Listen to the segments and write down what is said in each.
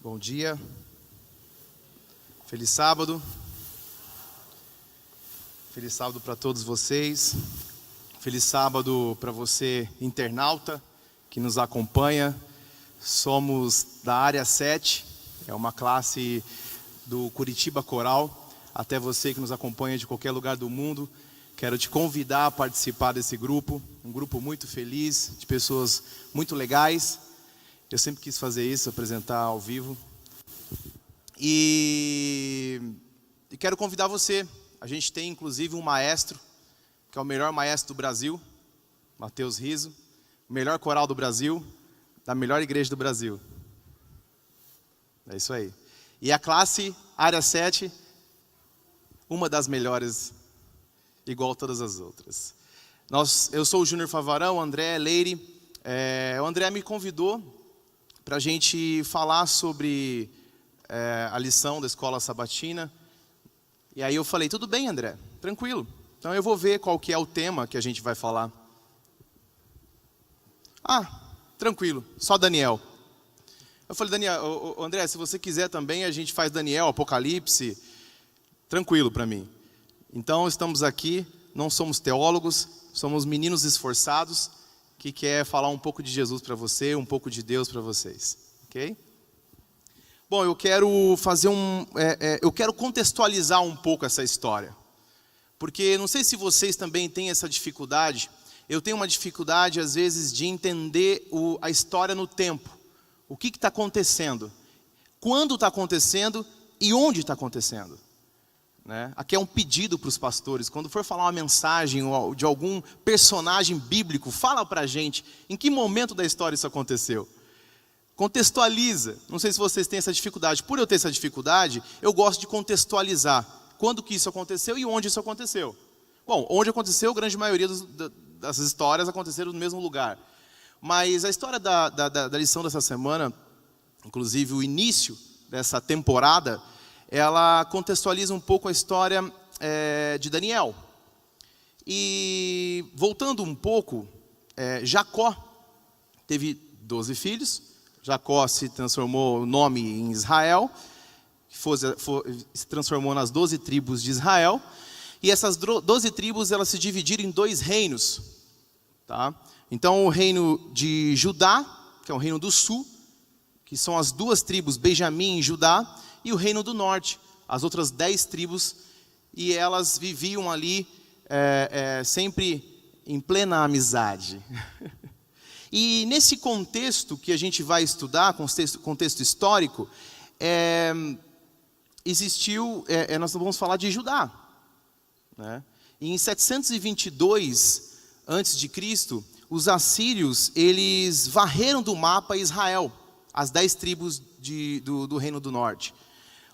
Bom dia, feliz sábado para todos vocês, feliz sábado para você internauta que nos acompanha. Somos da área 7, é uma classe do Curitiba Coral. Até você que nos acompanha de qualquer lugar do mundo, quero te convidar a participar desse grupo, um grupo muito feliz, de pessoas muito legais. Eu sempre quis fazer isso, apresentar ao vivo. E quero convidar você. A gente tem inclusive um maestro, que é o melhor maestro do Brasil, Matheus Riso, o melhor coral do Brasil, da melhor igreja do Brasil. É isso aí. E a classe área 7, uma das melhores, igual a todas as outras. Eu sou o Júnior Favarão, o André Leire. O André me convidou para a gente falar sobre a lição da escola sabatina. E aí eu falei, tudo bem, André, tranquilo. Então eu vou ver qual que é o tema que a gente vai falar. Tranquilo, só Daniel. Eu falei, Daniel, André, se você quiser também, a gente faz Daniel, Apocalipse. Tranquilo para mim. Então estamos aqui, não somos teólogos, somos meninos esforçados, que quer falar um pouco de Jesus para você, um pouco de Deus para vocês, ok? Bom, eu quero eu quero contextualizar um pouco essa história, porque não sei se vocês também têm essa dificuldade. Eu tenho uma dificuldade às vezes de entender a história no tempo, o que está acontecendo, quando está acontecendo e onde está acontecendo. Aqui é um pedido para os pastores, quando for falar uma mensagem de algum personagem bíblico, fala para a gente em que momento da história isso aconteceu. Contextualiza. Não sei se vocês têm essa dificuldade. Por eu ter essa dificuldade, eu gosto de contextualizar quando que isso aconteceu e onde isso aconteceu. Bom, onde aconteceu, a grande maioria das histórias aconteceram no mesmo lugar. Mas a história da lição dessa semana, inclusive o início dessa temporada, ela contextualiza um pouco a história de Daniel. E voltando um pouco, Jacó teve 12 filhos. Jacó se transformou o nome em Israel, se transformou nas 12 tribos de Israel. E essas 12 tribos elas se dividiram em 2 reinos. Tá? Então o reino de Judá, que é o reino do sul, que são as 2 tribos, Benjamim e Judá, e o reino do norte, as outras 10 tribos, e elas viviam ali sempre em plena amizade. E nesse contexto que a gente vai estudar, contexto histórico, nós vamos falar de Judá. E em 722 a.C., os assírios eles varreram do mapa Israel, as 10 tribos do reino do norte.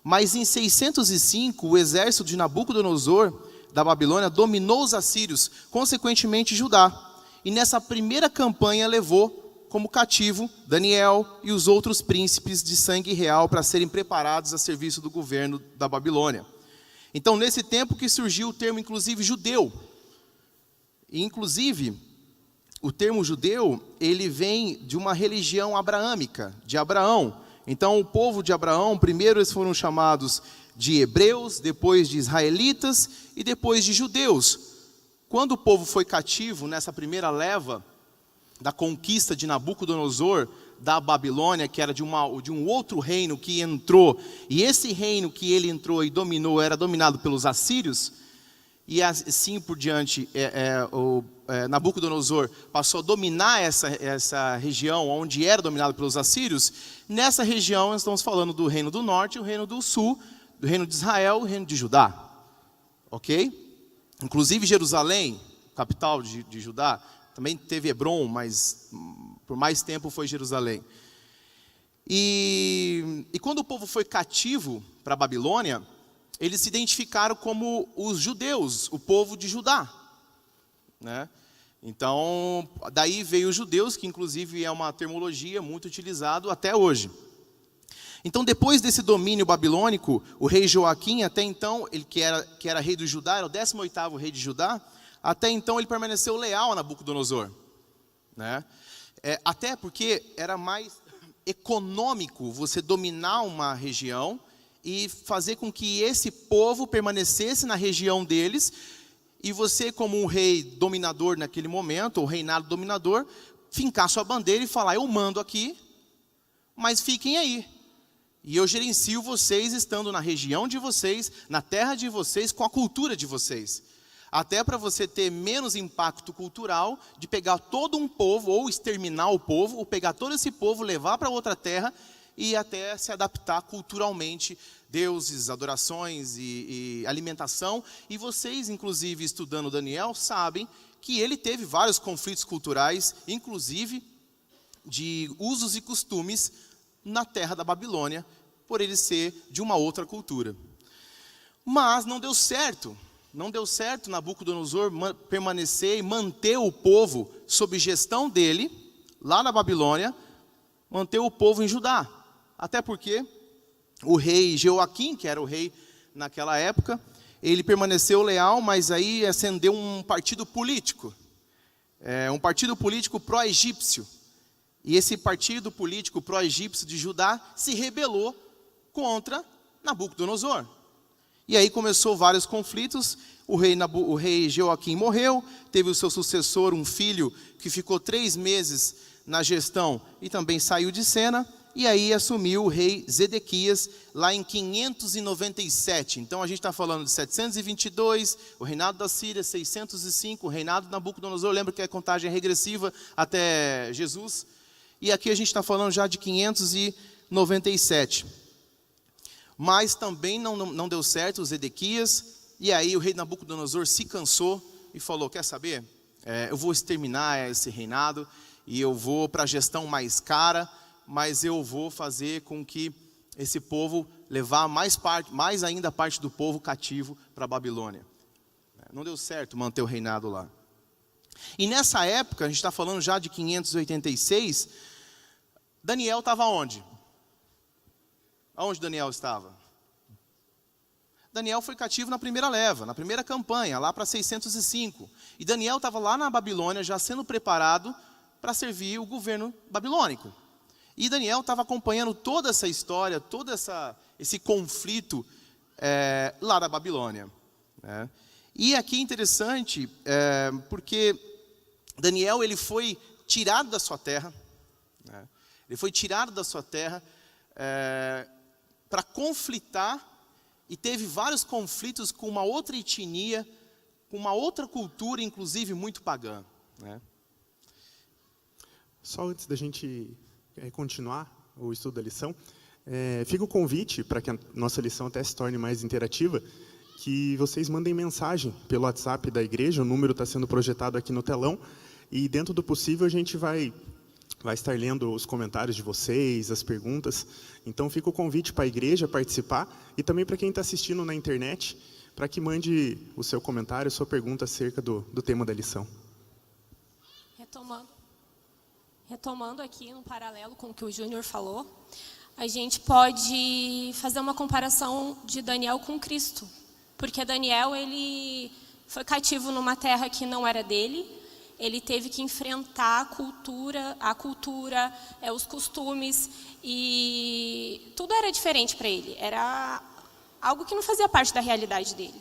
Mas em 605, o exército de Nabucodonosor, da Babilônia, dominou os assírios, consequentemente Judá. E nessa primeira campanha levou como cativo Daniel e os outros príncipes de sangue real para serem preparados a serviço do governo da Babilônia. Então, nesse tempo que surgiu o termo, inclusive, judeu. E, inclusive, o termo judeu, ele vem de uma religião abraâmica, de Abraão. Então, o povo de Abraão, primeiro eles foram chamados de hebreus, depois de israelitas e depois de judeus. Quando o povo foi cativo, nessa primeira leva da conquista de Nabucodonosor, da Babilônia, que era de um outro reino que entrou, e esse reino que ele entrou e dominou, era dominado pelos assírios, e assim por diante, Nabucodonosor passou a dominar essa região onde era dominado pelos assírios. Nessa região nós estamos falando do reino do norte, o reino do sul, do reino de Israel, o reino de Judá. Ok? Inclusive Jerusalém, capital de Judá, também teve Hebrom, mas por mais tempo foi Jerusalém. E quando o povo foi cativo para a Babilônia, eles se identificaram como os judeus, o povo de Judá. Então, daí veio os judeus, que inclusive é uma terminologia muito utilizada até hoje. Então, depois desse domínio babilônico, o rei Joaquim, até então, ele que era rei do Judá, era o 18º rei de Judá, até então ele permaneceu leal a Nabucodonosor. Até porque era mais econômico você dominar uma região e fazer com que esse povo permanecesse na região deles, e você, como um rei dominador naquele momento, ou reinado dominador, fincar sua bandeira e falar: eu mando aqui, mas fiquem aí. E eu gerencio vocês estando na região de vocês, na terra de vocês, com a cultura de vocês. Até para você ter menos impacto cultural de pegar todo um povo, ou exterminar o povo, ou pegar todo esse povo, levar para outra terra e até se adaptar culturalmente, deuses, adorações e alimentação. E vocês, inclusive, estudando Daniel, sabem que ele teve vários conflitos culturais, inclusive de usos e costumes na terra da Babilônia, por ele ser de uma outra cultura. Mas não deu certo. Não deu certo Nabucodonosor permanecer e manter o povo sob gestão dele, lá na Babilônia, manter o povo em Judá. Até porque o rei Jeoaquim, que era o rei naquela época, ele permaneceu leal, mas aí acendeu um partido político. Um partido político pró-egípcio. E esse partido político pró-egípcio de Judá se rebelou contra Nabucodonosor. E aí começou vários conflitos. O rei Jeoaquim morreu, teve o seu sucessor, um filho, que ficou 3 meses na gestão e também saiu de cena. E aí assumiu o rei Zedequias, lá em 597. Então a gente está falando de 722, o reinado da Síria, 605, o reinado de Nabucodonosor. Lembra que a contagem é regressiva até Jesus. E aqui a gente está falando já de 597. Mas também não deu certo o Zedequias. E aí o rei Nabucodonosor se cansou e falou: quer saber? Eu vou exterminar esse reinado e eu vou para a gestão mais cara, mas eu vou fazer com que esse povo levar mais ainda parte do povo cativo para a Babilônia. Não deu certo manter o reinado lá. E nessa época, a gente está falando já de 586, Daniel estava onde? Aonde Daniel estava? Daniel foi cativo na primeira leva, na primeira campanha, lá para 605. E Daniel estava lá na Babilônia, já sendo preparado para servir o governo babilônico. E Daniel estava acompanhando toda essa história, todo esse conflito lá da Babilônia. E aqui é interessante, porque Daniel ele foi tirado da sua terra. Ele foi tirado da sua terra para conflitar, e teve vários conflitos com uma outra etnia, com uma outra cultura, inclusive muito pagã. Só antes da gente continuar o estudo da lição, fica o convite para que a nossa lição até se torne mais interativa, que vocês mandem mensagem pelo WhatsApp da igreja. O número está sendo projetado aqui no telão, e dentro do possível a gente vai estar lendo os comentários de vocês, as perguntas. Então fica o convite para a igreja participar, e também para quem está assistindo na internet, para que mande o seu comentário, a sua pergunta acerca do tema da lição. Retomando aqui, no paralelo com o que o Júnior falou, a gente pode fazer uma comparação de Daniel com Cristo. Porque Daniel, ele foi cativo numa terra que não era dele. Ele teve que enfrentar a cultura, os costumes, e tudo era diferente para ele. Era algo que não fazia parte da realidade dele.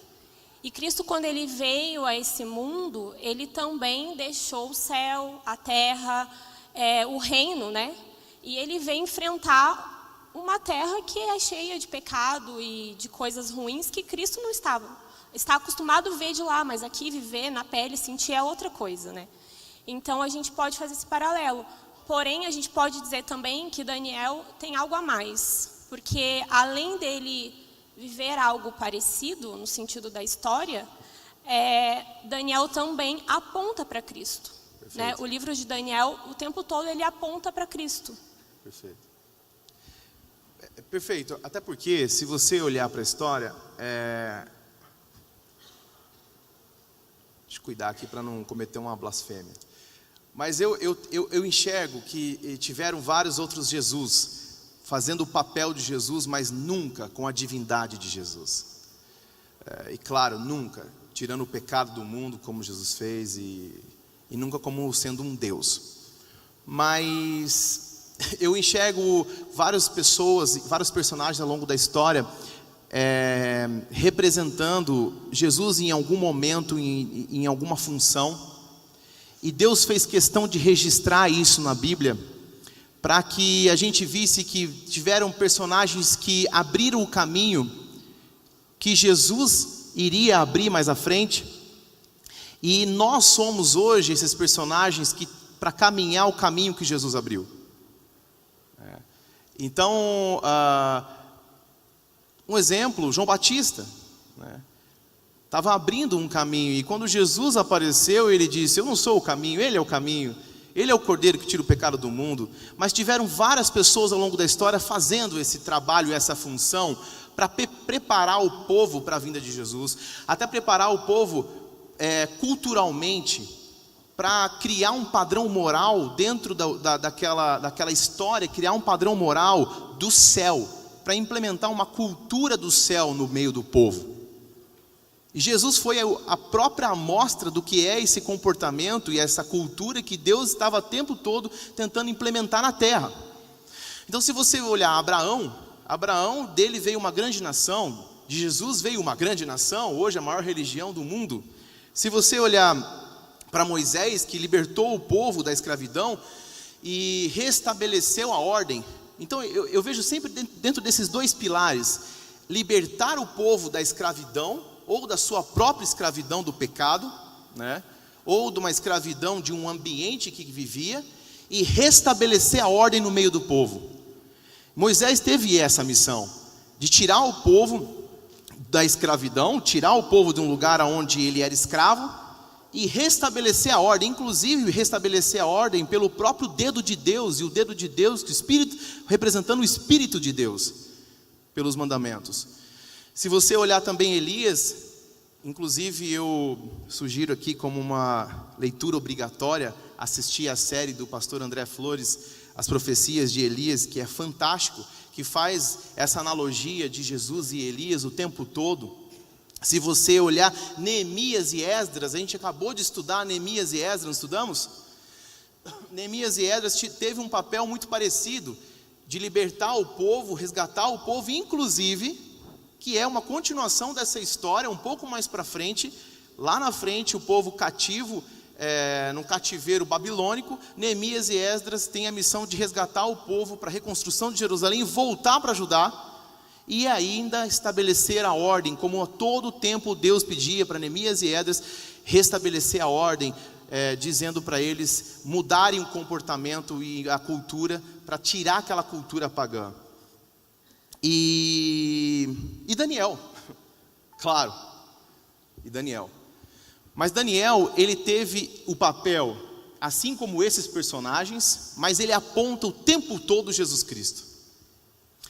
E Cristo, quando ele veio a esse mundo, ele também deixou o céu, a terra, o reino, né? E ele veio enfrentar uma terra que é cheia de pecado e de coisas ruins que Cristo não estava. Está acostumado a ver de lá, mas aqui viver na pele, sentir é outra coisa, né? Então a gente pode fazer esse paralelo. Porém, a gente pode dizer também que Daniel tem algo a mais. Porque além dele viver algo parecido, no sentido da história, Daniel também aponta para Cristo. Né? O livro de Daniel, o tempo todo, ele aponta para Cristo. Perfeito. Perfeito. Até porque, se você olhar para a história... Deixa eu cuidar aqui para não cometer uma blasfêmia. Mas eu enxergo que tiveram vários outros Jesus fazendo o papel de Jesus, mas nunca com a divindade de Jesus. E claro, nunca tirando o pecado do mundo como Jesus fez, e nunca como sendo um Deus. Mas eu enxergo várias pessoas, vários personagens ao longo da história representando Jesus em algum momento, em alguma função. E Deus fez questão de registrar isso na Bíblia, para que a gente visse que tiveram personagens que abriram o caminho que Jesus iria abrir mais à frente. E nós somos hoje esses personagens que para caminhar o caminho que Jesus abriu. Então, um exemplo, João Batista, estava abrindo um caminho, e quando Jesus apareceu, ele disse: eu não sou o caminho, ele é o caminho, ele é o cordeiro que tira o pecado do mundo. Mas tiveram várias pessoas ao longo da história fazendo esse trabalho, essa função, para preparar o povo para a vinda de Jesus, até preparar o povo culturalmente, para criar um padrão moral dentro daquela história, criar um padrão moral do céu, para implementar uma cultura do céu no meio do povo. E Jesus foi a própria amostra do que é esse comportamento e essa cultura que Deus estava o tempo todo tentando implementar na terra. Então, se você olhar Abraão, dele veio uma grande nação, de Jesus veio uma grande nação, hoje a maior religião do mundo. Se você olhar para Moisés, que libertou o povo da escravidão e restabeleceu a ordem. Então eu vejo sempre dentro desses dois pilares: libertar o povo da escravidão, ou da sua própria escravidão do pecado, ou de uma escravidão de um ambiente que vivia, e restabelecer a ordem no meio do povo. Moisés teve essa missão, de tirar o povo da escravidão, tirar o povo de um lugar onde ele era escravo, e restabelecer a ordem, inclusive restabelecer a ordem pelo próprio dedo de Deus, e o dedo de Deus, o Espírito, representando o Espírito de Deus, pelos mandamentos. Se você olhar também Elias, inclusive eu sugiro aqui como uma leitura obrigatória, assistir a série do pastor André Flores, As Profecias de Elias, que é fantástico, que faz essa analogia de Jesus e Elias o tempo todo. Se você olhar Neemias e Esdras, a gente acabou de estudar Neemias e Esdras, não estudamos? Neemias e Esdras teve um papel muito parecido, de libertar o povo, resgatar o povo, inclusive, que é uma continuação dessa história, um pouco mais para frente, lá na frente o povo cativo, no cativeiro babilônico. Neemias e Esdras têm a missão de resgatar o povo para a reconstrução de Jerusalém e voltar para Judá, e ainda estabelecer a ordem, como a todo tempo Deus pedia para Neemias e Esdras restabelecer a ordem, dizendo para eles mudarem o comportamento e a cultura, para tirar aquela cultura pagã. E Daniel, claro, e Daniel. Mas Daniel, ele teve o papel, assim como esses personagens, mas ele aponta o tempo todo Jesus Cristo.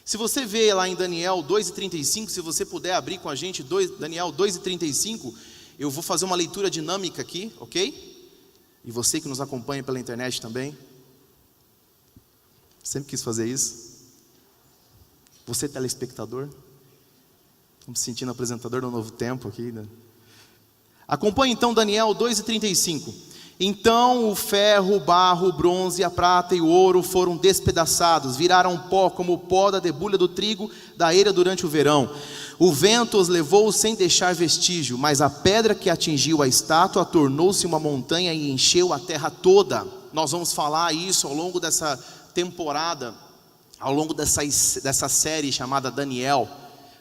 Se você vê lá em Daniel 2:35, se você puder abrir com a gente Daniel 2:35, eu vou fazer uma leitura dinâmica aqui, ok? E você que nos acompanha pela internet também, sempre quis fazer isso. Você telespectador, estou me sentindo apresentador do Novo Tempo aqui, Acompanhe então Daniel 2:35. Então o ferro, o barro, o bronze, a prata e o ouro foram despedaçados, viraram pó como o pó da debulha do trigo da eira durante o verão. O vento os levou sem deixar vestígio, mas a pedra que atingiu a estátua tornou-se uma montanha e encheu a terra toda. Nós vamos falar isso ao longo dessa temporada, ao longo dessa série chamada Daniel.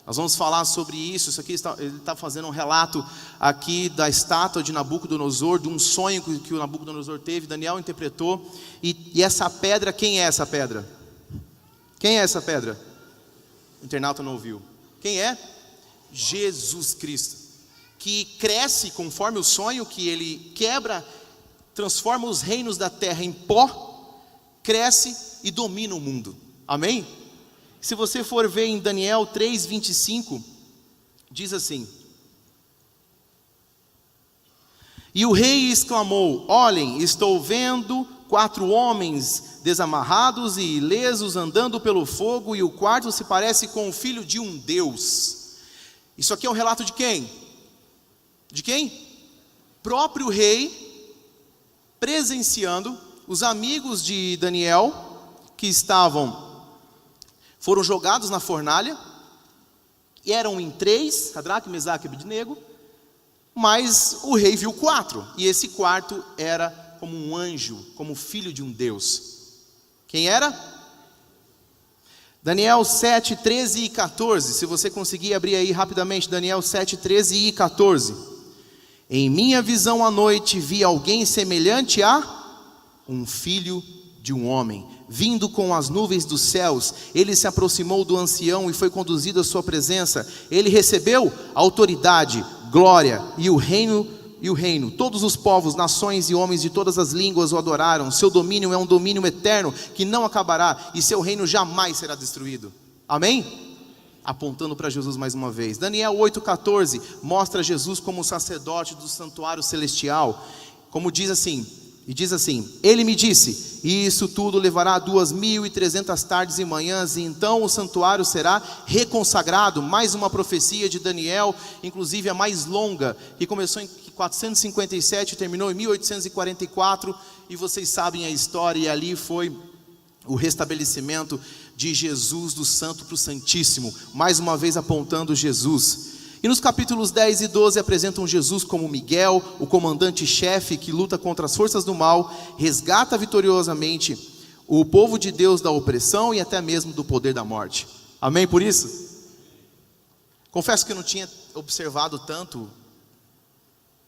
Nós vamos falar sobre isso. Isso aqui ele está fazendo um relato aqui da estátua de Nabucodonosor, de um sonho que o Nabucodonosor teve, Daniel interpretou. E essa pedra, quem é essa pedra? Quem é essa pedra? O internauta não ouviu. Quem é? Jesus Cristo, que cresce conforme o sonho, que ele quebra, transforma os reinos da terra em pó, cresce e domina o mundo. Amém? Se você for ver em Daniel 3:25, diz assim: e o rei exclamou: olhem, estou vendo 4 homens desamarrados e ilesos andando pelo fogo, e o quarto se parece com o filho de um Deus. Isso aqui é um relato de quem? De quem? Próprio rei presenciando os amigos de Daniel, que foram jogados na fornalha, e eram em 3, Sadraque, Mesaque e Abednego, mas o rei viu 4, e esse quarto era como um anjo, como filho de um Deus. Quem era? Daniel 7, 13 e 14, se você conseguir abrir aí rapidamente, Daniel 7, 13 e 14. Em minha visão à noite vi alguém semelhante a um filho de um homem, vindo com as nuvens dos céus. Ele se aproximou do ancião e foi conduzido à sua presença. Ele recebeu autoridade, glória e o reino. Todos os povos, nações e homens de todas as línguas o adoraram. Seu domínio é um domínio eterno que não acabará, e seu reino jamais será destruído. Amém? Apontando para Jesus mais uma vez. Daniel 8,14 mostra Jesus como sacerdote do santuário celestial. Como diz assim, ele me disse, isso tudo levará 2.300 tardes e manhãs, e então o santuário será reconsagrado. Mais uma profecia de Daniel, inclusive a mais longa, que começou em 457 e terminou em 1844, e vocês sabem a história, e ali foi o restabelecimento de Jesus do santo para o santíssimo, mais uma vez apontando Jesus. E nos capítulos 10 e 12 apresentam Jesus como Miguel, o comandante-chefe que luta contra as forças do mal, resgata vitoriosamente o povo de Deus da opressão e até mesmo do poder da morte. Amém por isso? Confesso que eu não tinha observado tanto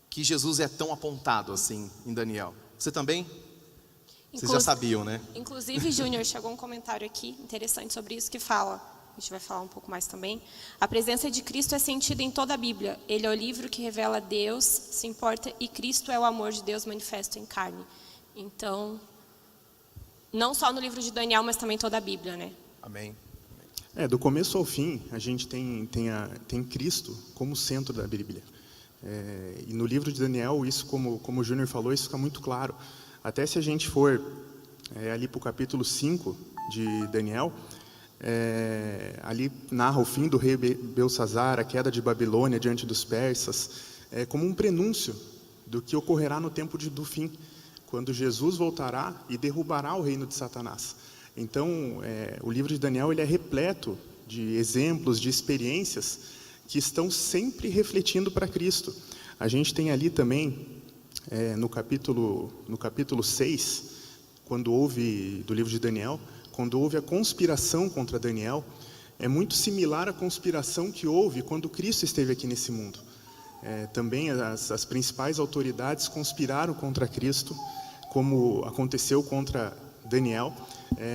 que Jesus é tão apontado assim em Daniel. Você também? Vocês já sabiam, né? Inclusive, Júnior, chegou um comentário aqui interessante sobre isso que fala, a gente vai falar um pouco mais também. A presença de Cristo é sentida em toda a Bíblia. Ele é o livro que revela Deus, se importa, e Cristo é o amor de Deus manifesto em carne. Então, não só no livro de Daniel, mas também toda a Bíblia, né? Amém. Do começo ao fim, a gente tem Cristo como centro da Bíblia. E no livro de Daniel, isso, como o Júnior falou, isso fica muito claro. Até se a gente for ali para o capítulo 5 de Daniel, ali narra o fim do rei Belsazar, a queda de Babilônia diante dos persas, como um prenúncio do que ocorrerá no tempo do fim, quando Jesus voltará e derrubará o reino de Satanás. Então, o livro de Daniel ele é repleto de exemplos, de experiências que estão sempre refletindo para Cristo. A gente tem ali também, no capítulo 6, do livro de Daniel, quando houve a conspiração contra Daniel, é muito similar à conspiração que houve quando Cristo esteve aqui nesse mundo. Também as principais autoridades conspiraram contra Cristo, como aconteceu contra Daniel.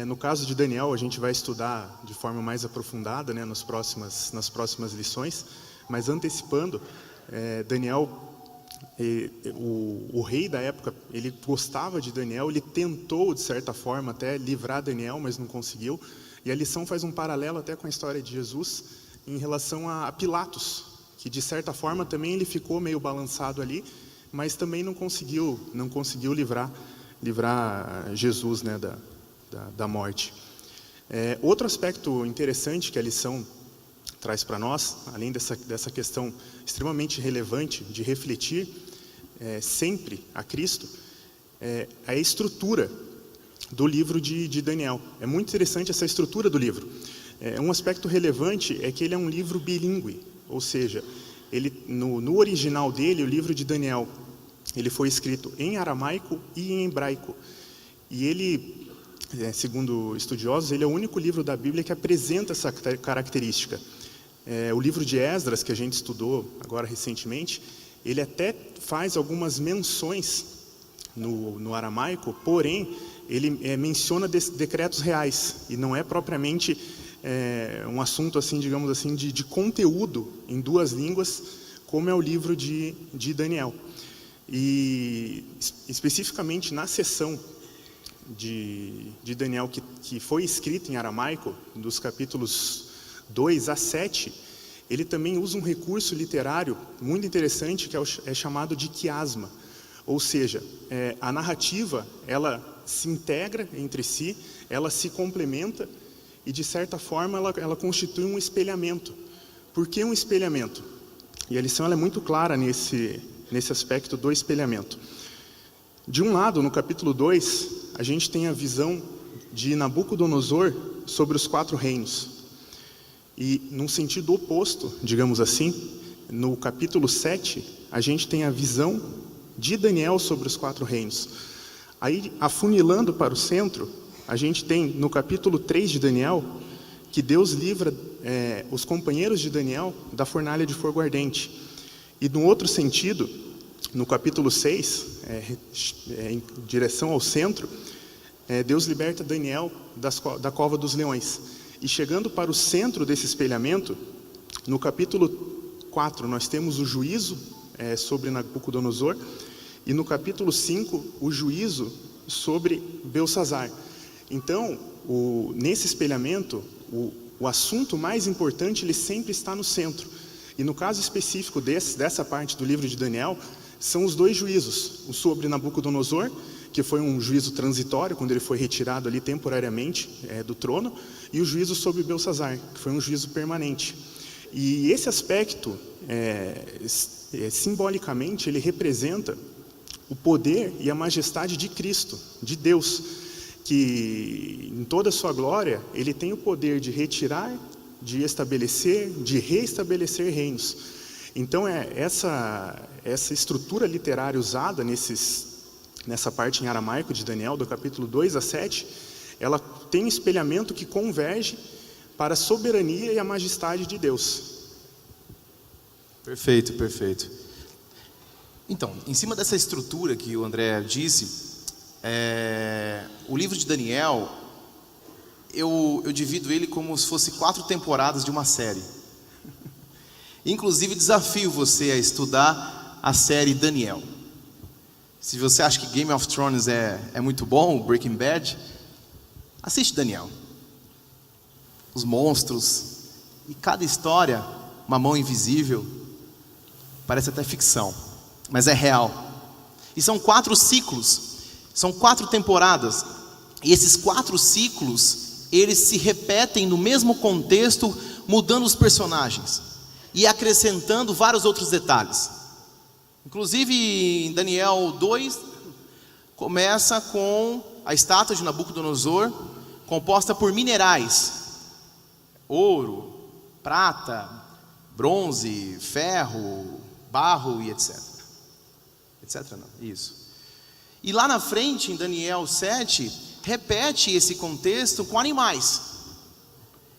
No caso de Daniel, a gente vai estudar de forma mais aprofundada, né, nas próximas lições, mas antecipando, Daniel, o rei da época, ele gostava de Daniel, ele tentou, de certa forma, até livrar Daniel, mas não conseguiu. E a lição faz um paralelo até com a história de Jesus, em relação a Pilatos, que de certa forma também ele ficou meio balançado ali, mas também não conseguiu livrar Jesus, né, da morte. Outro aspecto interessante que a lição traz para nós, além dessa questão extremamente relevante de refletir sempre a Cristo, é a estrutura do livro de Daniel. É muito interessante essa estrutura do livro. Um aspecto relevante é que ele é um livro bilíngue, ou seja, no original dele, o livro de Daniel, ele foi escrito em aramaico e em hebraico. E ele, segundo estudiosos, ele é o único livro da Bíblia que apresenta essa característica. O livro de Esdras, que a gente estudou agora recentemente, ele até faz algumas menções no aramaico, porém, ele menciona decretos reais, e não é propriamente um assunto, assim, digamos assim, de conteúdo em duas línguas, como é o livro de Daniel. E, especificamente, na seção de Daniel, que foi escrita em aramaico, dos capítulos 2 a 7, ele também usa um recurso literário muito interessante, que é chamado de quiasma. Ou seja, a narrativa, ela se integra entre si, ela se complementa e, de certa forma, ela constitui um espelhamento. Por que um espelhamento? E a lição ela é muito clara nesse aspecto do espelhamento. De um lado, no capítulo 2, a gente tem a visão de Nabucodonosor sobre os 4 reinos. E, num sentido oposto, digamos assim, no capítulo 7, a gente tem a visão de Daniel sobre os 4 reinos. Aí, afunilando para o centro, a gente tem no capítulo 3 de Daniel, que Deus livra os companheiros de Daniel da fornalha de fogo ardente. E, no outro sentido, no capítulo 6, em direção ao centro, Deus liberta Daniel da cova dos leões. E chegando para o centro desse espelhamento, no capítulo 4, nós temos o juízo sobre Nabucodonosor, e no capítulo 5, o juízo sobre Belsassar. Então, nesse espelhamento, o assunto mais importante, ele sempre está no centro. E no caso específico dessa parte do livro de Daniel, são os 2 juízos, o sobre Nabucodonosor, que foi um juízo transitório, quando ele foi retirado ali temporariamente do trono, e o juízo sobre Belsassar, que foi um juízo permanente. E esse aspecto, simbolicamente, ele representa o poder e a majestade de Cristo, de Deus, que em toda a sua glória, ele tem o poder de retirar, de estabelecer, de reestabelecer reinos. Então, essa estrutura literária usada nessa parte em aramaico de Daniel, do capítulo 2 a 7, ela tem um espelhamento que converge para a soberania e a majestade de Deus. Perfeito, perfeito. Então, em cima dessa estrutura que o André disse, o livro de Daniel, eu divido ele como se fosse 4 temporadas de uma série. Inclusive, desafio você a estudar a série Daniel. Se você acha que Game of Thrones é muito bom, Breaking Bad, assiste Daniel. Os monstros, e cada história, uma mão invisível, parece até ficção, mas é real. E são 4 ciclos, são 4 temporadas, e esses 4 ciclos, eles se repetem no mesmo contexto, mudando os personagens, e acrescentando vários outros detalhes. Inclusive, em Daniel 2, começa com a estátua de Nabucodonosor, composta por minerais, ouro, prata, bronze, ferro, barro e etc. Etc. não, isso. E lá na frente, em Daniel 7, repete esse contexto com animais.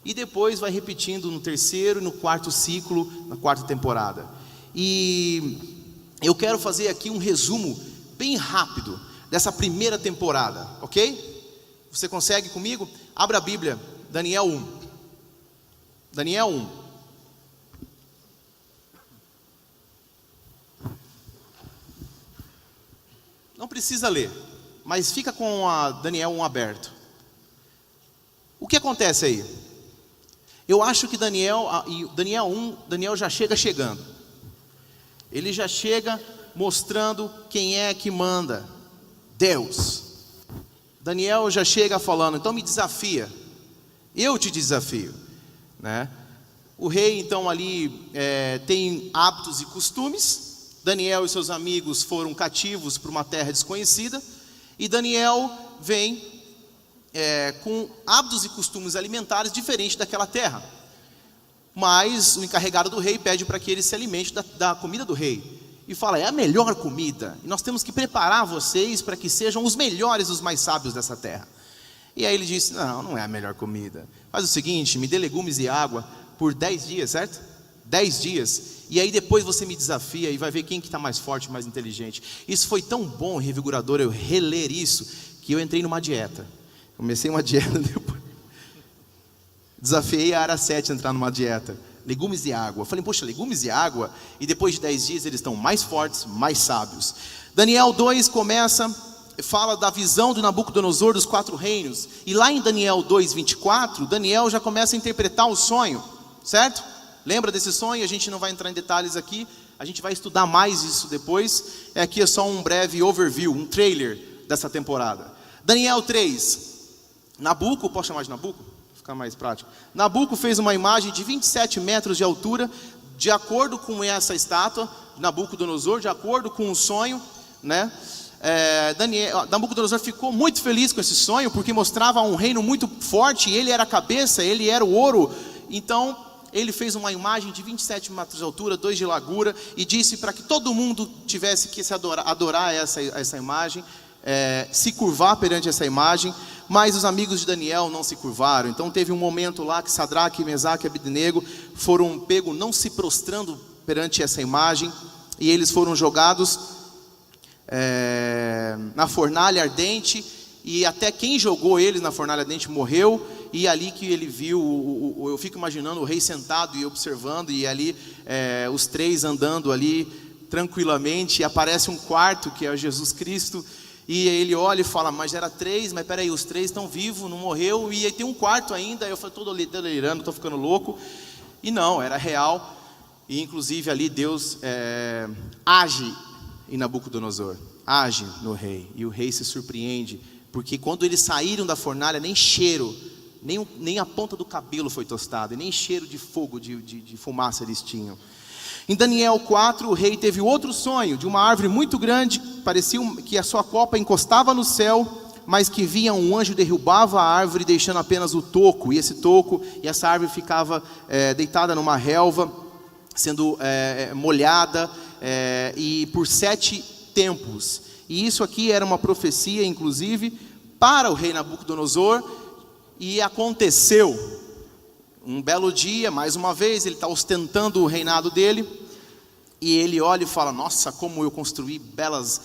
E depois vai repetindo no 3º e no 4º ciclo, na 4ª temporada. E eu quero fazer aqui um resumo bem rápido dessa primeira temporada, ok? Você consegue comigo? Abra a Bíblia, Daniel 1. Daniel 1. Não precisa ler, mas fica com a Daniel 1 aberto. O que acontece aí? Eu acho que Daniel 1, Daniel já chega chegando. Ele já chega mostrando quem é que manda. Deus. Daniel já chega falando, então me desafia. Eu te desafio, né? O rei então ali tem hábitos e costumes. Daniel e seus amigos foram cativos para uma terra desconhecida. E Daniel vem com hábitos e costumes alimentares diferentes daquela terra. Mas o encarregado do rei pede para que ele se alimente da comida do rei. E fala, é a melhor comida. E nós temos que preparar vocês para que sejam os melhores, os mais sábios dessa terra. E aí ele disse, não é a melhor comida. Faz o seguinte, me dê legumes e água por 10 dias, certo? 10 dias. E aí depois você me desafia e vai ver quem que está mais forte, mais inteligente. Isso foi tão bom, revigorador, eu reler isso, que eu entrei numa dieta. Comecei uma dieta depois. Desafiei a Ara 7 a entrar numa dieta. Legumes e água. Falei, poxa, legumes e água. E depois de 10 dias eles estão mais fortes, mais sábios. Daniel 2 fala da visão do Nabucodonosor dos 4 reinos. E lá em Daniel 2, 24, Daniel já começa a interpretar o sonho. Certo? Lembra desse sonho? A gente não vai entrar em detalhes aqui. A gente vai estudar mais isso depois. Aqui é só um breve overview, um trailer dessa temporada. Daniel 3. Nabuco, posso chamar de Nabuco? Ficar mais prático. Nabuco fez uma imagem de 27 metros de altura, de acordo com essa estátua, Nabucodonosor, de acordo com o sonho, né? Nabucodonosor ficou muito feliz com esse sonho, porque mostrava um reino muito forte, ele era a cabeça, ele era o ouro. Então ele fez uma imagem de 27 metros de altura, 2 de largura, e disse para que todo mundo tivesse que se adorar essa imagem, se curvar perante essa imagem. Mas os amigos de Daniel não se curvaram. Então teve um momento lá que Sadraque, Mesaque e Abednego foram pegos não se prostrando perante essa imagem, e eles foram jogados na fornalha ardente, e até quem jogou eles na fornalha ardente morreu. E ali que ele viu, eu fico imaginando o rei sentado e observando, e ali os três andando ali tranquilamente, e aparece um quarto que é Jesus Cristo, e ele olha e fala, mas era 3, mas peraí, os 3 estão vivos, não morreu, e aí tem um quarto ainda. Eu falei, estou delirando, estou ficando louco. E não, era real. E inclusive ali Deus age em Nabucodonosor, age no rei, e o rei se surpreende, porque quando eles saíram da fornalha, nem cheiro, nem a ponta do cabelo foi tostada, e nem cheiro de fogo, de fumaça eles tinham. Em Daniel 4, o rei teve outro sonho, de uma árvore muito grande, parecia que a sua copa encostava no céu, mas que vinha um anjo, derrubava a árvore, deixando apenas o toco, e essa árvore ficava deitada numa relva, sendo molhada, e por 7 tempos. E isso aqui era uma profecia, inclusive, para o rei Nabucodonosor. E aconteceu, um belo dia, mais uma vez, ele está ostentando o reinado dele, e ele olha e fala, nossa, como eu construí belas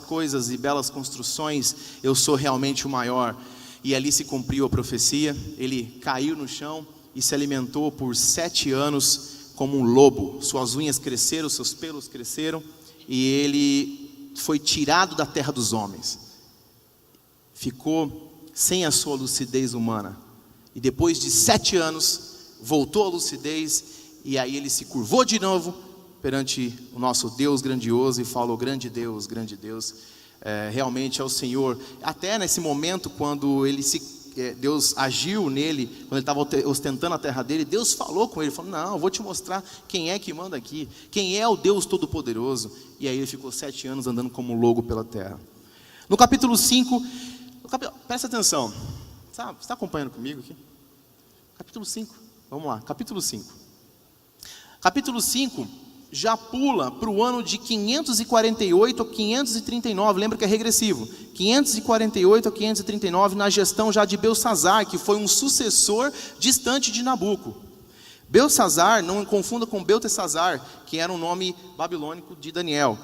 coisas e belas construções, eu sou realmente o maior. E ali se cumpriu a profecia, ele caiu no chão e se alimentou por 7 anos como um lobo. Suas unhas cresceram, seus pelos cresceram, e ele foi tirado da terra dos homens. Ficou sem a sua lucidez humana, e depois de 7 anos, voltou à lucidez, e aí ele se curvou de novo, perante o nosso Deus grandioso, e falou, grande Deus, realmente é o Senhor. Até nesse momento, quando Deus agiu nele, quando ele estava ostentando a terra dele, Deus falou com ele, falou, não, eu vou te mostrar quem é que manda aqui, quem é o Deus Todo-Poderoso. E aí ele ficou 7 anos andando como um lobo pela terra. No capítulo 5, presta atenção, você está acompanhando comigo aqui? Capítulo 5, vamos lá, capítulo 5. Capítulo 5 já pula para o ano de 548 a 539, lembra que é regressivo, 548 a 539, na gestão já de Belsassar, que foi um sucessor distante de Nabuco. Belsassar, não confunda com Beltesazar, que era um nome babilônico de Daniel.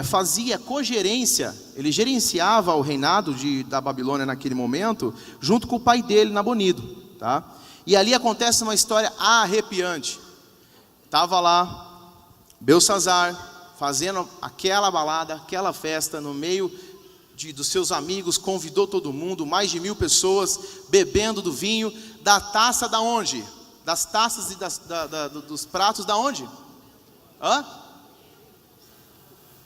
Fazia cogerência, ele gerenciava o reinado da Babilônia naquele momento, junto com o pai dele, Nabonido, tá? E ali acontece uma história arrepiante. Estava lá Belsassar fazendo aquela balada, aquela festa no meio dos seus amigos, convidou todo mundo, mais de 1000 pessoas, bebendo do vinho, da taça da onde? Das taças e dos pratos da onde?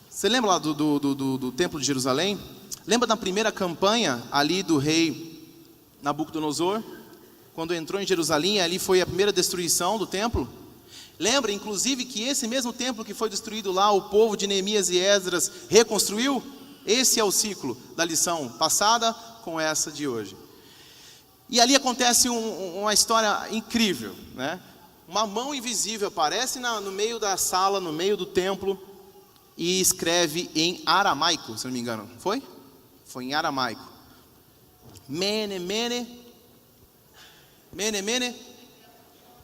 Você lembra lá do templo de Jerusalém? Lembra da primeira campanha ali do rei Nabucodonosor? Quando entrou em Jerusalém, ali foi a primeira destruição do templo. Lembra, inclusive, que esse mesmo templo que foi destruído lá, o povo de Neemias e Esdras reconstruiu? Esse é o ciclo da lição passada com essa de hoje. E ali acontece uma história incrível, né? Uma mão invisível aparece no meio da sala, no meio do templo, e escreve em aramaico, se não me engano. Foi? Foi em aramaico. Mene,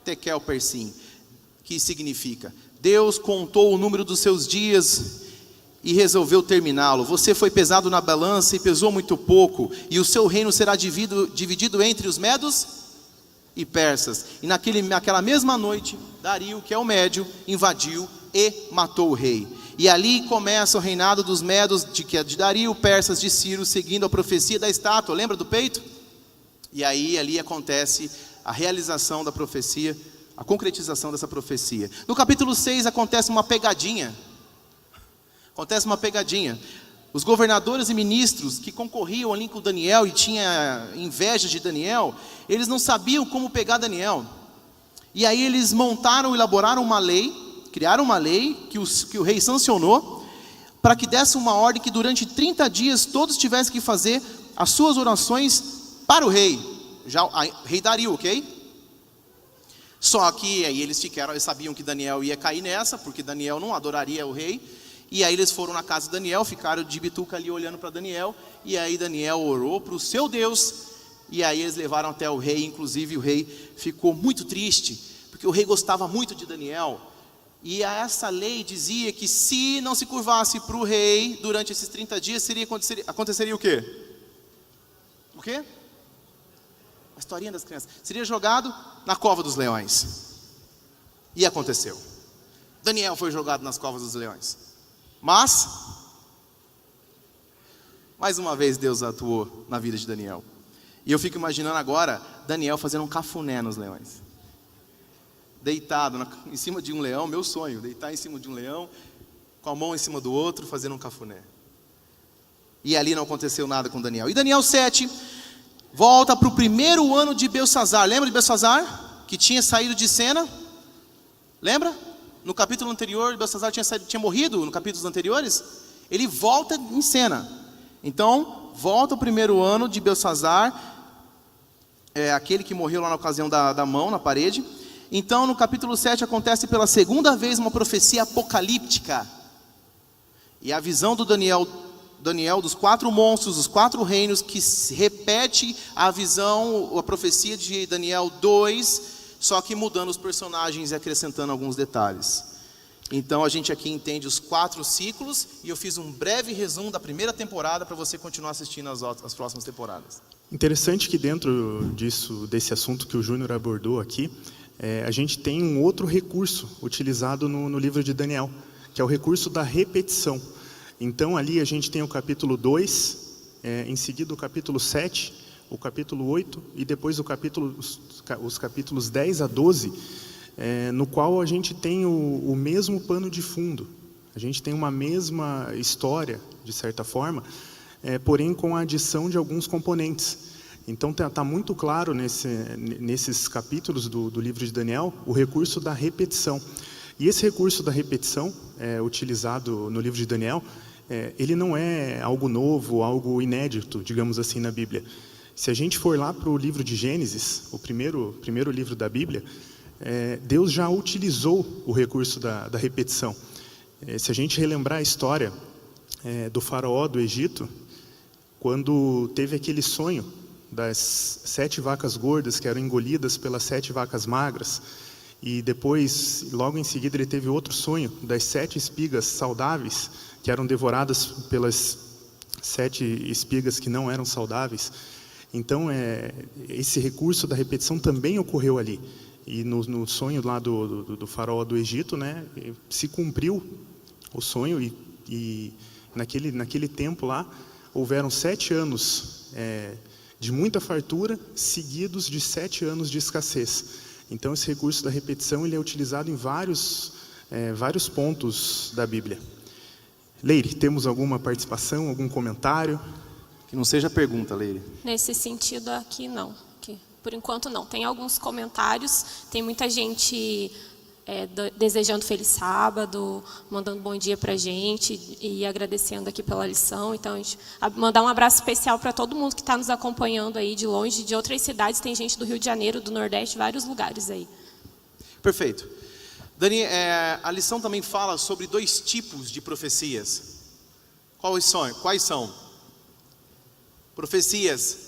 tekel persim. Que significa, Deus contou o número dos seus dias e resolveu terminá-lo. Você foi pesado na balança e pesou muito pouco, e o seu reino será dividido entre os medos e persas. E naquela mesma noite, Dario, que é o médio, invadiu e matou o rei. E ali começa o reinado dos medos, de Dario, persas de Ciro, seguindo a profecia da estátua. Lembra do peito? E aí ali acontece a realização da profecia, a concretização dessa profecia. No capítulo 6 acontece uma pegadinha. Os governadores e ministros que concorriam ali com Daniel e tinha inveja de Daniel, eles não sabiam como pegar Daniel. E aí eles elaboraram uma lei, criaram uma lei que o rei sancionou, para que desse uma ordem que durante 30 dias todos tivessem que fazer as suas orações para o rei, rei Dario, ok? Só que aí eles sabiam que Daniel ia cair nessa, porque Daniel não adoraria o rei, e aí eles foram na casa de Daniel, ficaram de bituca ali olhando para Daniel, e aí Daniel orou para o seu Deus, e aí eles levaram até o rei, inclusive o rei ficou muito triste, porque o rei gostava muito de Daniel, e essa lei dizia que se não se curvasse para o rei durante esses 30 dias, aconteceria o quê? O quê? A historinha das crianças. Seria jogado na cova dos leões. E aconteceu. Daniel foi jogado nas covas dos leões. Mas, mais uma vez Deus atuou na vida de Daniel. E eu fico imaginando agora Daniel fazendo um cafuné nos leões. Deitado em cima de um leão, meu sonho, deitar em cima de um leão, com a mão em cima do outro, fazendo um cafuné. E ali não aconteceu nada com Daniel. E Daniel 7 volta para o primeiro ano de Belsazar. Lembra de Belsazar? Que tinha saído de cena? Lembra? No capítulo anterior, Belsazar tinha morrido, no capítulos anteriores. Ele volta em cena. Então, volta o primeiro ano de Belsazar, aquele que morreu lá na ocasião da mão na parede. Então, no capítulo 7, acontece pela segunda vez uma profecia apocalíptica. E a visão do Daniel dos 4 monstros, dos 4 reinos, que repete a visão, a profecia de Daniel 2, só que mudando os personagens e acrescentando alguns detalhes. Então a gente aqui entende os 4 ciclos, e eu fiz um breve resumo da primeira temporada para você continuar assistindo as próximas temporadas. Interessante que dentro desse assunto que o Júnior abordou aqui, a gente tem um outro recurso utilizado no livro de Daniel, que é o recurso da repetição. Então ali a gente tem o capítulo 2, em seguida o capítulo 7, o capítulo 8 e depois os capítulos 10 a 12, no qual a gente tem o mesmo pano de fundo. A gente tem uma mesma história, de certa forma, porém com a adição de alguns componentes. Então está muito claro nesses capítulos do livro de Daniel o recurso da repetição. E esse recurso da repetição, utilizado no livro de Daniel, ele não é algo novo, algo inédito, digamos assim, na Bíblia. Se a gente for lá para o livro de Gênesis, o primeiro livro da Bíblia, Deus já utilizou o recurso da repetição. Se a gente relembrar a história do faraó do Egito, quando teve aquele sonho das 7 vacas gordas que eram engolidas pelas 7 vacas magras, e depois, logo em seguida, ele teve outro sonho das 7 espigas saudáveis que eram devoradas pelas 7 espigas que não eram saudáveis. Então, esse recurso da repetição também ocorreu ali. E no sonho lá do faraó do Egito, né, se cumpriu o sonho, e naquele tempo lá, houveram 7 anos de muita fartura, seguidos de 7 anos de escassez. Então, esse recurso da repetição ele é utilizado em vários pontos da Bíblia. Leire, temos alguma participação, algum comentário? Que não seja pergunta, Leire. Nesse sentido aqui, não. Por enquanto, não. Tem alguns comentários, tem muita gente desejando feliz sábado, mandando bom dia para a gente e agradecendo aqui pela lição. Então, a gente mandar um abraço especial para todo mundo que está nos acompanhando aí de longe, de outras cidades. Tem gente do Rio de Janeiro, do Nordeste, vários lugares aí. Perfeito. Dani, a lição também fala sobre 2 tipos de profecias. Quais são? Profecias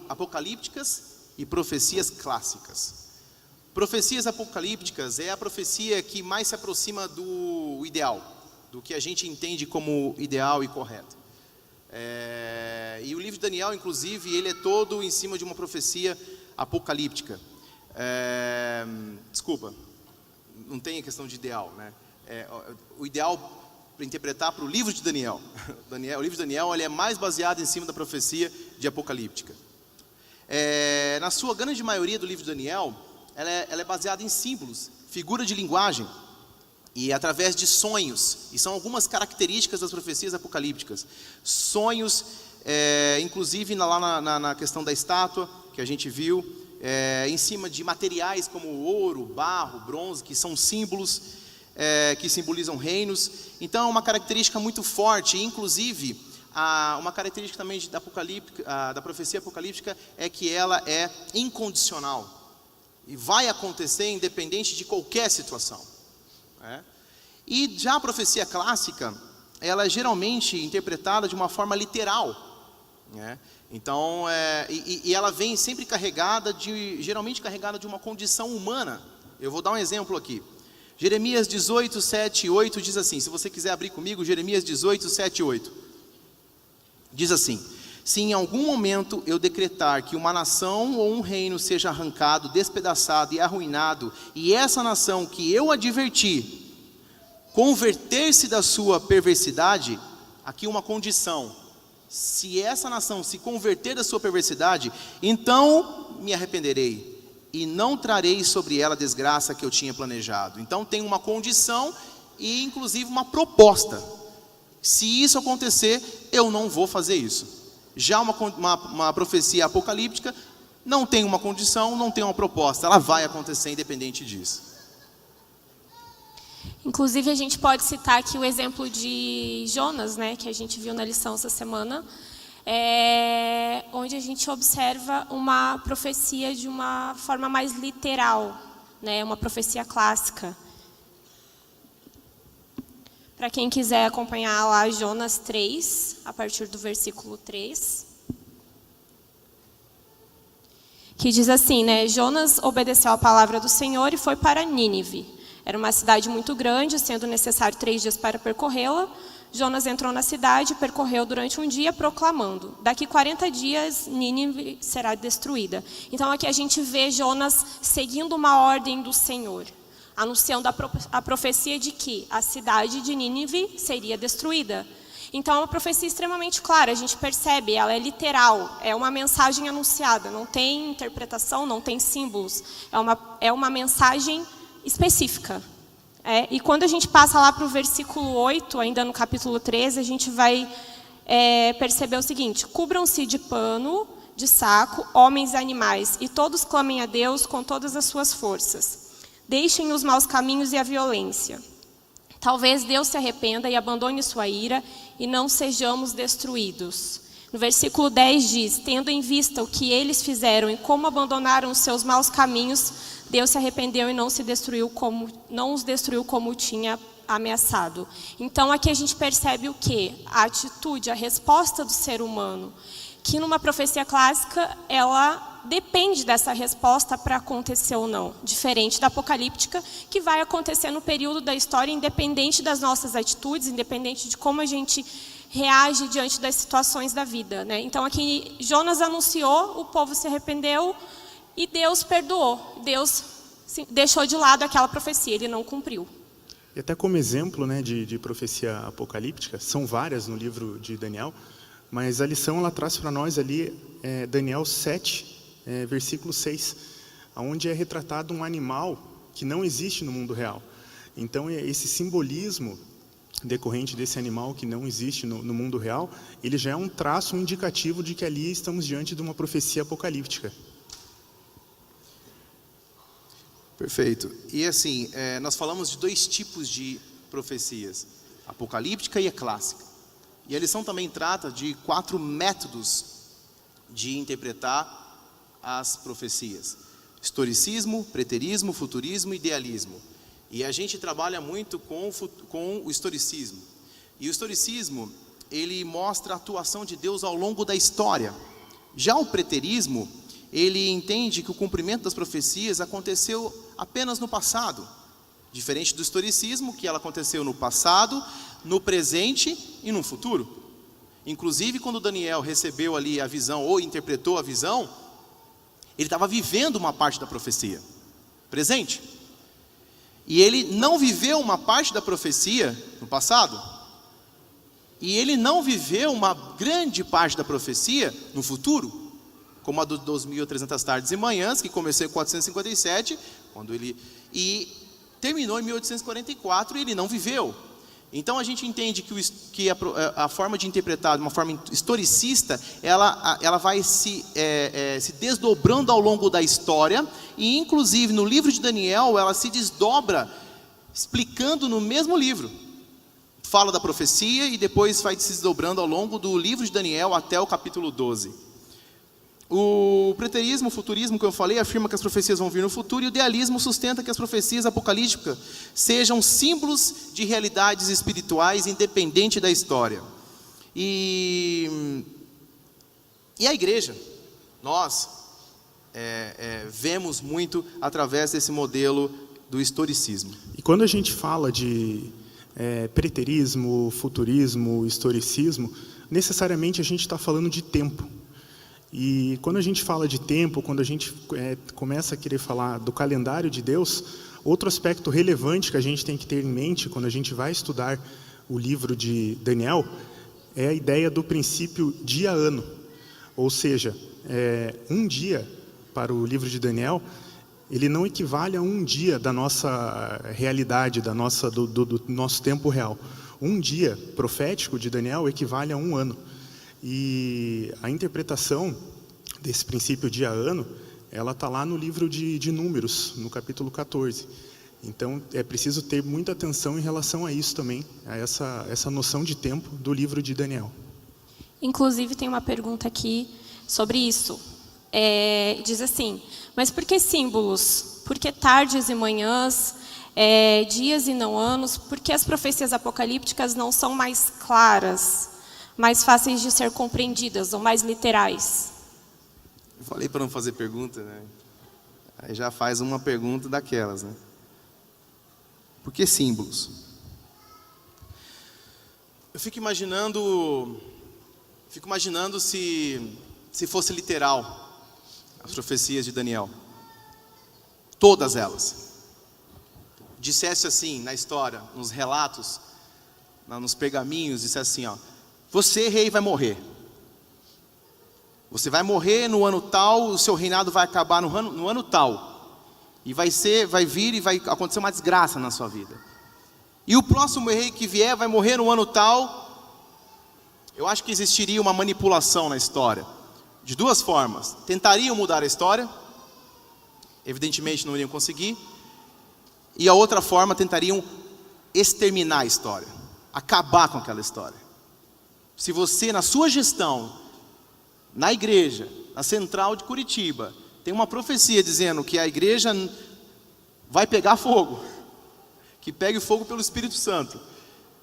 apocalípticas e profecias clássicas. Profecias apocalípticas é a profecia que mais se aproxima do ideal, do que a gente entende como ideal e correto. E o livro de Daniel, inclusive, ele é todo em cima de uma profecia apocalíptica. Desculpa, não tem a questão de ideal, né? O ideal para interpretar para o livro de Daniel. O livro de Daniel ele é mais baseado em cima da profecia de apocalíptica. Na sua grande maioria do livro de Daniel, ela é baseada em símbolos, figura de linguagem e através de sonhos. E são algumas características das profecias apocalípticas. Sonhos, inclusive lá na questão da estátua que a gente viu, em cima de materiais como ouro, barro, bronze, que são símbolos. que simbolizam reinos. Então, é uma característica muito forte, inclusive, uma característica também da profecia apocalíptica é que ela é incondicional. E vai acontecer independente de qualquer situação. E já a profecia clássica, ela é geralmente interpretada de uma forma literal. Então, ela vem sempre geralmente carregada de uma condição humana. Eu vou dar um exemplo aqui. Jeremias 18, 7 e 8 diz assim, se você quiser abrir comigo, Jeremias 18, 7 e 8. Diz assim: se em algum momento eu decretar que uma nação ou um reino seja arrancado, despedaçado e arruinado, e essa nação que eu adverti converter-se da sua perversidade, aqui uma condição, se essa nação se converter da sua perversidade, então me arrependerei e não trarei sobre ela a desgraça que eu tinha planejado. Então tem uma condição e inclusive uma proposta. Se isso acontecer, eu não vou fazer isso. Já uma profecia apocalíptica não tem uma condição, não tem uma proposta. Ela vai acontecer independente disso. Inclusive, a gente pode citar aqui o exemplo de Jonas, né, que a gente viu na lição essa semana, onde a gente observa uma profecia de uma forma mais literal, né, uma profecia clássica. Para quem quiser acompanhar lá Jonas 3, a partir do versículo 3, que diz assim, né, Jonas obedeceu à palavra do Senhor e foi para Nínive. Era uma cidade muito grande, sendo necessário 3 dias para percorrê-la. Jonas entrou na cidade e percorreu durante um dia, proclamando: daqui 40 dias Nínive será destruída. Então aqui a gente vê Jonas seguindo uma ordem do Senhor, anunciando a profecia de que a cidade de Nínive seria destruída. Então é uma profecia extremamente clara, a gente percebe, ela é literal, é uma mensagem anunciada, não tem interpretação, não tem símbolos, é uma mensagem específica. E quando a gente passa lá para o versículo 8, ainda no capítulo 13, a gente vai perceber o seguinte: cubram-se de pano, de saco, homens e animais, e todos clamem a Deus com todas as suas forças. Deixem os maus caminhos e a violência. Talvez Deus se arrependa e abandone sua ira, e não sejamos destruídos. No versículo 10 diz: tendo em vista o que eles fizeram e como abandonaram os seus maus caminhos, Deus se arrependeu e não os destruiu como tinha ameaçado. Então aqui a gente percebe o quê? A atitude, a resposta do ser humano, que numa profecia clássica, ela depende dessa resposta para acontecer ou não. Diferente da apocalíptica, que vai acontecer no período da história, independente das nossas atitudes, independente de como a gente reage diante das situações da vida, né? Então aqui Jonas anunciou, o povo se arrependeu e Deus perdoou. Deus deixou de lado aquela profecia, ele não cumpriu. E até como exemplo, né, de profecia apocalíptica, são várias no livro de Daniel, mas a lição ela traz para nós ali Daniel 7, versículo 6, onde é retratado um animal que não existe no mundo real. Então esse simbolismo decorrente desse animal que não existe no mundo real, ele já é um traço, um indicativo de que ali estamos diante de uma profecia apocalíptica. Perfeito. E assim, nós falamos de 2 tipos de profecias, apocalíptica e a clássica. E a lição também trata de 4 métodos de interpretar as profecias: historicismo, preterismo, futurismo e idealismo. E a gente trabalha muito com o historicismo. E o historicismo, ele mostra a atuação de Deus ao longo da história. Já o preterismo, ele entende que o cumprimento das profecias aconteceu apenas no passado. Diferente do historicismo, que ela aconteceu no passado, no presente e no futuro. Inclusive, quando Daniel recebeu ali a visão, ou interpretou a visão, ele estava vivendo uma parte da profecia, presente. E ele não viveu uma parte da profecia no passado. E ele não viveu uma grande parte da profecia no futuro, como a dos 2.300 tardes e manhãs, que começou em 457, e terminou em 1844, e ele não viveu. Então a gente entende que a forma de interpretar, de uma forma historicista, ela vai se desdobrando ao longo da história, e inclusive no livro de Daniel, ela se desdobra explicando no mesmo livro. Fala da profecia e depois vai se desdobrando ao longo do livro de Daniel até o capítulo 12. O preterismo, o futurismo, que eu falei, afirma que as profecias vão vir no futuro, e o idealismo sustenta que as profecias apocalípticas sejam símbolos de realidades espirituais independente da história. E a igreja, nós vemos muito através desse modelo do historicismo. E quando a gente fala de preterismo, futurismo, historicismo, necessariamente a gente está falando de tempo. E quando a gente fala de tempo, quando a gente começa a querer falar do calendário de Deus, outro aspecto relevante que a gente tem que ter em mente quando a gente vai estudar o livro de Daniel é a ideia do princípio dia-ano. Ou seja, um dia para o livro de Daniel, ele não equivale a um dia da nossa realidade, do nosso tempo real. Um dia profético de Daniel equivale a um ano. E a interpretação desse princípio dia-ano, ela está lá no livro de Números, no capítulo 14. Então, é preciso ter muita atenção em relação a isso também, a essa noção de tempo do livro de Daniel. Inclusive, tem uma pergunta aqui sobre isso. Diz assim, mas por que símbolos? Por que tardes e manhãs, dias e não anos? Por que as profecias apocalípticas não são mais claras, mais fáceis de ser compreendidas ou mais literais? Eu falei para não fazer pergunta, né? Aí já faz uma pergunta daquelas, né? Por que símbolos? Eu fico imaginando se fosse literal as profecias de Daniel. Todas elas. Dissesse assim na história, nos relatos, nos pergaminhos, dissesse assim, ó: você, rei, vai morrer. Você vai morrer no ano tal, o seu reinado vai acabar no ano tal. E vai vir e vai acontecer uma desgraça na sua vida. E o próximo rei que vier vai morrer no ano tal. Eu acho que existiria uma manipulação na história. De duas formas. Tentariam mudar a história. Evidentemente não iriam conseguir. E a outra forma, tentariam exterminar a história. Acabar com aquela história. Se você, na sua gestão, na igreja, na central de Curitiba, tem uma profecia dizendo que a igreja vai pegar fogo, que pegue fogo pelo Espírito Santo,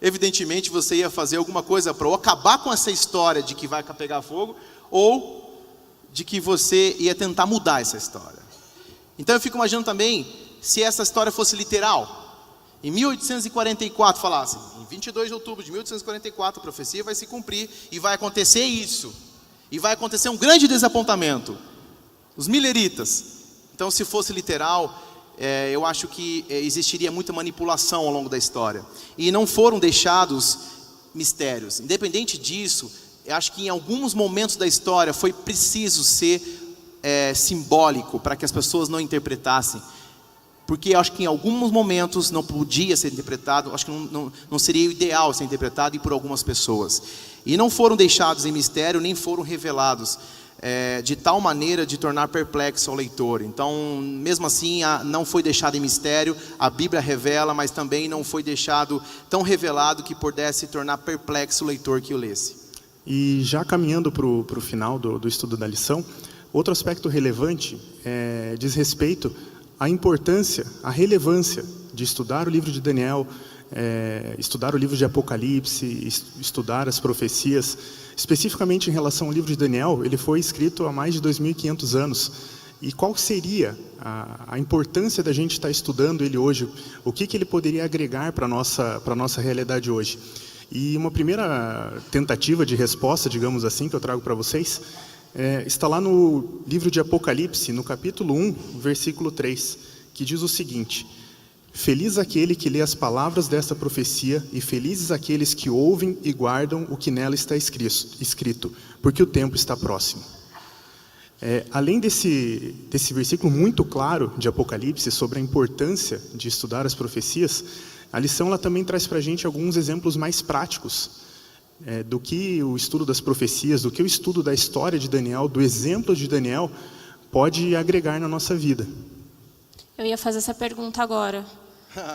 evidentemente você ia fazer alguma coisa para acabar com essa história de que vai pegar fogo, ou de que você ia tentar mudar essa história. Então eu fico imaginando também, se essa história fosse literal, em 1844 falasse, em 22 de outubro de 1844 a profecia vai se cumprir e vai acontecer isso, e vai acontecer um grande desapontamento. Os mileritas. Então, se fosse literal, eu acho que existiria muita manipulação ao longo da história. E não foram deixados mistérios. Independente disso, eu acho que em alguns momentos da história foi preciso ser simbólico para que as pessoas não interpretassem. Porque eu acho que em alguns momentos não podia ser interpretado, acho que não seria ideal ser interpretado e por algumas pessoas. E não foram deixados em mistério, nem foram revelados de tal maneira de tornar perplexo ao leitor. Então, mesmo assim, não foi deixado em mistério, a Bíblia revela, mas também não foi deixado tão revelado que pudesse tornar perplexo o leitor que o lesse. E já caminhando para o final do estudo da lição, outro aspecto relevante diz respeito à importância, à relevância de estudar o livro de Daniel, estudar o livro de Apocalipse, estudar as profecias. Especificamente em relação ao livro de Daniel, ele foi escrito há mais de 2.500 anos. E qual seria a importância da gente estar estudando ele hoje? O que ele poderia agregar para a nossa realidade hoje? E uma primeira tentativa de resposta, digamos assim, que eu trago para vocês, está lá no livro de Apocalipse, no capítulo 1, versículo 3, que diz o seguinte: feliz aquele que lê as palavras desta profecia e felizes aqueles que ouvem e guardam o que nela está escrito, porque o tempo está próximo. Além desse versículo muito claro de Apocalipse sobre a importância de estudar as profecias, a lição ela também traz para a gente alguns exemplos mais práticos do que o estudo das profecias, do que o estudo da história de Daniel, do exemplo de Daniel, pode agregar na nossa vida. Eu ia fazer essa pergunta agora.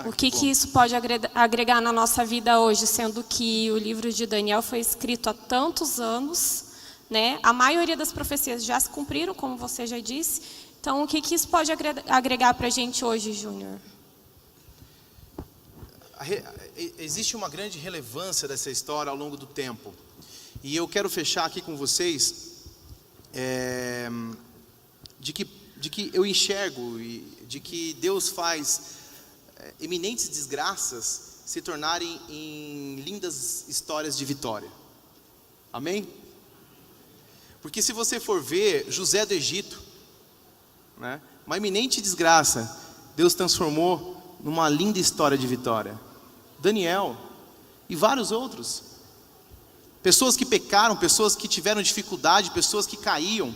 O que isso pode agregar na nossa vida hoje, sendo que o livro de Daniel foi escrito há tantos anos, né? A maioria das profecias já se cumpriram, como você já disse. Então, o que isso pode agregar para a gente hoje, Júnior? Existe uma grande relevância dessa história ao longo do tempo. E eu quero fechar aqui com vocês de que eu enxergo e de que Deus faz eminentes desgraças se tornarem em lindas histórias de vitória. Amém? Porque se você for ver José do Egito, né, uma eminente desgraça, Deus transformou numa linda história de vitória. Daniel e vários outros. Pessoas que pecaram, pessoas que tiveram dificuldade, pessoas que caíam.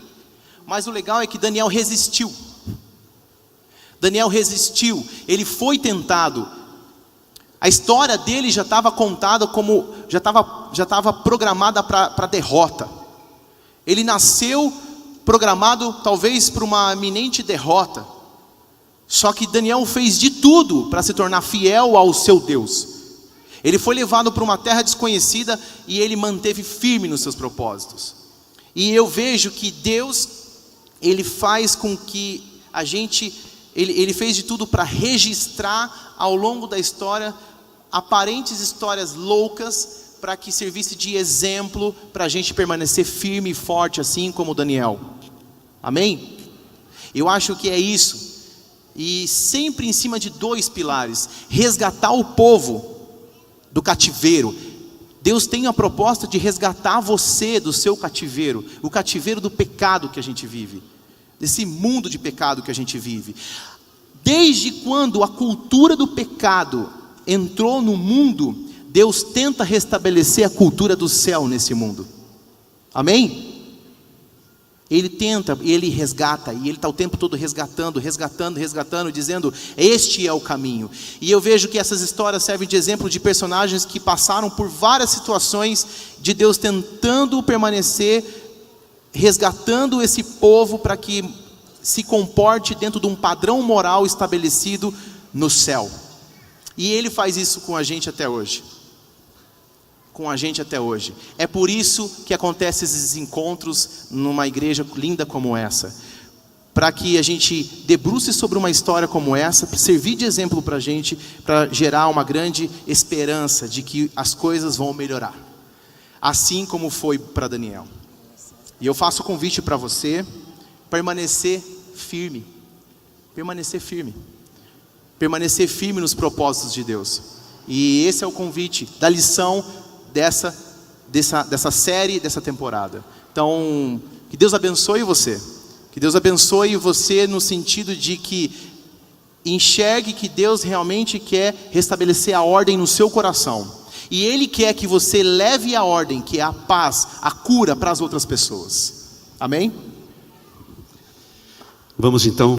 Mas o legal é que Daniel resistiu. Daniel resistiu, ele foi tentado. A história dele já estava contada como, já estava programada para derrota. Ele nasceu programado talvez para uma iminente derrota. Só que Daniel fez de tudo para se tornar fiel ao seu Deus. Ele foi levado para uma terra desconhecida e ele manteve firme nos seus propósitos. E eu vejo que Deus, ele faz com que a gente, ele fez de tudo para registrar ao longo da história aparentes histórias loucas, para que servisse de exemplo para a gente permanecer firme e forte, assim como Daniel. Amém? Eu acho que é isso. E sempre em cima de dois pilares: resgatar o povo do cativeiro. Deus tem a proposta de resgatar você do seu cativeiro, o cativeiro do pecado que a gente vive, desse mundo de pecado que a gente vive. Desde quando a cultura do pecado entrou no mundo, Deus tenta restabelecer a cultura do céu nesse mundo. Amém? Ele tenta, e ele resgata, e ele está o tempo todo resgatando, dizendo: este é o caminho. E eu vejo que essas histórias servem de exemplo de personagens que passaram por várias situações de Deus tentando permanecer, resgatando esse povo para que se comporte dentro de um padrão moral estabelecido no céu. E ele faz isso com a gente até hoje. É por isso que acontecem esses encontros numa igreja linda como essa, para que a gente debruce sobre uma história como essa, para servir de exemplo para a gente, para gerar uma grande esperança de que as coisas vão melhorar, assim como foi para Daniel. E eu faço o convite para você permanecer firme nos propósitos de Deus. E esse é o convite da lição dessa série, dessa temporada. Então, que Deus abençoe você. Que Deus abençoe você no sentido de que enxergue que Deus realmente quer restabelecer a ordem no seu coração. E Ele quer que você leve a ordem, que é a paz, a cura para as outras pessoas. Amém? Vamos então